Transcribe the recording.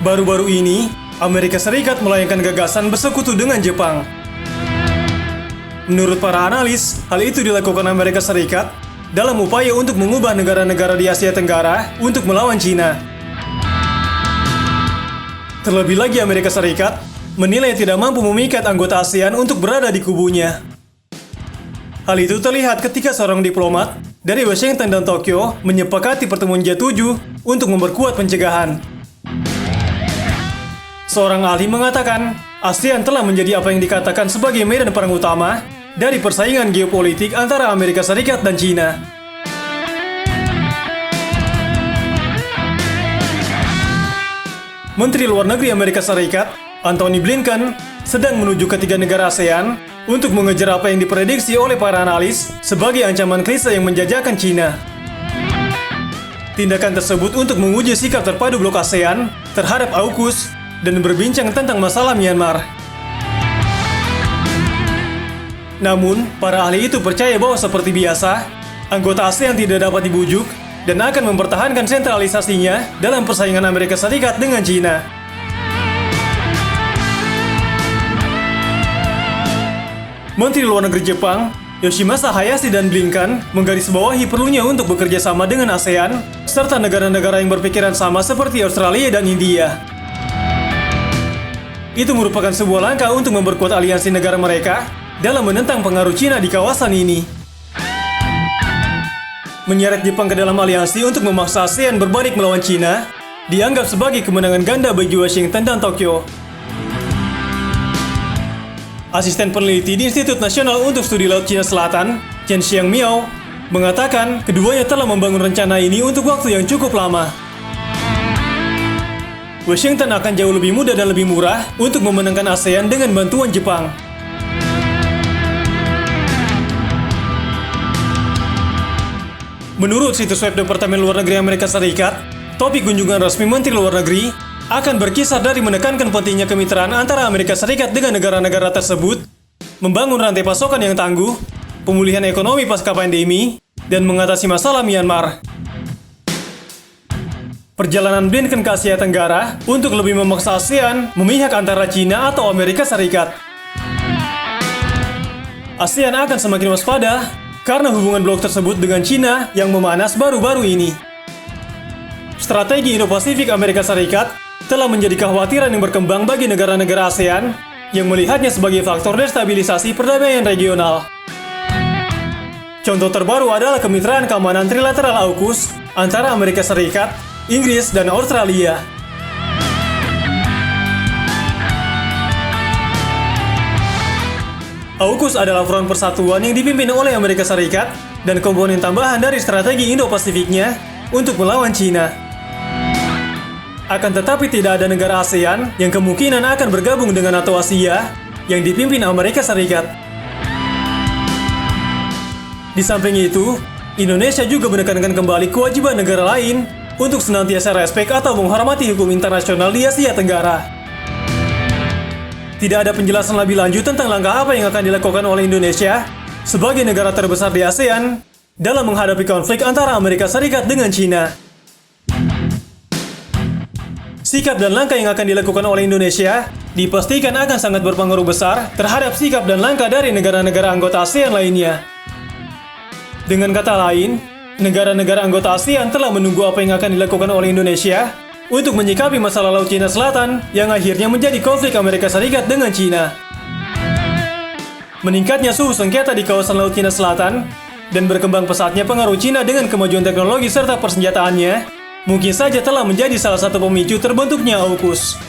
Baru-baru ini, Amerika Serikat melayangkan gagasan bersekutu dengan Jepang. Menurut para analis, hal itu dilakukan Amerika Serikat dalam upaya untuk mengubah negara-negara di Asia Tenggara untuk melawan Cina. Terlebih lagi Amerika Serikat menilai tidak mampu memikat anggota ASEAN untuk berada di kubunya. Hal itu terlihat ketika seorang diplomat dari Washington dan Tokyo menyepakati pertemuan G7 untuk memperkuat pencegahan. Seorang ahli mengatakan, ASEAN telah menjadi apa yang dikatakan sebagai medan perang utama dari persaingan geopolitik antara Amerika Serikat dan Cina. Menteri Luar Negeri Amerika Serikat, Antony Blinken, sedang menuju ketiga negara ASEAN untuk mengejar apa yang diprediksi oleh para analis sebagai ancaman klise yang menjajakan Cina. Tindakan tersebut untuk menguji sikap terpadu blok ASEAN terhadap AUKUS dan berbincang tentang masalah Myanmar. Namun, para ahli itu percaya bahwa seperti biasa, anggota ASEAN tidak dapat dibujuk dan akan mempertahankan sentralisasinya dalam persaingan Amerika Serikat dengan Cina. Menteri Luar Negeri Jepang, Yoshimasa Hayashi dan Blinken menggarisbawahi perlunya untuk bekerja sama dengan ASEAN serta negara-negara yang berpikiran sama seperti Australia dan India. Itu merupakan sebuah langkah untuk memperkuat aliansi negara mereka dalam menentang pengaruh Cina di kawasan ini. Menyeret Jepang ke dalam aliansi untuk memaksa ASEAN berbalik melawan Cina dianggap sebagai kemenangan ganda bagi Washington dan Tokyo. Asisten peneliti di Institut Nasional untuk Studi Laut Cina Selatan, Chen Xiangmiao, mengatakan keduanya telah membangun rencana ini untuk waktu yang cukup lama. Washington akan jauh lebih mudah dan lebih murah untuk memenangkan ASEAN dengan bantuan Jepang. Menurut situs web Departemen Luar Negeri Amerika Serikat, topik kunjungan resmi Menteri Luar Negeri akan berkisar dari menekankan pentingnya kemitraan antara Amerika Serikat dengan negara-negara tersebut, membangun rantai pasokan yang tangguh, pemulihan ekonomi pasca pandemi, dan mengatasi masalah Myanmar. Perjalanan Blinken ke Asia Tenggara untuk lebih memaksa ASEAN memihak antara Cina atau Amerika Serikat. ASEAN akan semakin waspada karena hubungan blok tersebut dengan Cina yang memanas baru-baru ini. Strategi Indo-Pasifik Amerika Serikat telah menjadi kekhawatiran yang berkembang bagi negara-negara ASEAN yang melihatnya sebagai faktor destabilisasi perdamaian regional. Contoh terbaru adalah kemitraan keamanan trilateral AUKUS antara Amerika Serikat, Inggris, dan Australia. AUKUS adalah front persatuan yang dipimpin oleh Amerika Serikat dan komponen tambahan dari strategi Indo-Pasifiknya untuk melawan Cina. Akan tetapi tidak ada negara ASEAN yang kemungkinan akan bergabung dengan NATO Asia yang dipimpin Amerika Serikat. Di samping itu, Indonesia juga menekankan kembali kewajiban negara lain untuk senantiasa respek atau menghormati hukum internasional di Asia Tenggara. Tidak ada penjelasan lebih lanjut tentang langkah apa yang akan dilakukan oleh Indonesia sebagai negara terbesar di ASEAN dalam menghadapi konflik antara Amerika Serikat dengan Cina. Sikap dan langkah yang akan dilakukan oleh Indonesia dipastikan akan sangat berpengaruh besar terhadap sikap dan langkah dari negara-negara anggota ASEAN lainnya. Dengan kata lain, negara-negara anggota ASEAN telah menunggu apa yang akan dilakukan oleh Indonesia untuk menyikapi masalah Laut Cina Selatan yang akhirnya menjadi konflik Amerika Serikat dengan Cina. Meningkatnya suhu sengketa di kawasan Laut Cina Selatan dan berkembang pesatnya pengaruh Cina dengan kemajuan teknologi serta persenjataannya mungkin saja telah menjadi salah satu pemicu terbentuknya AUKUS.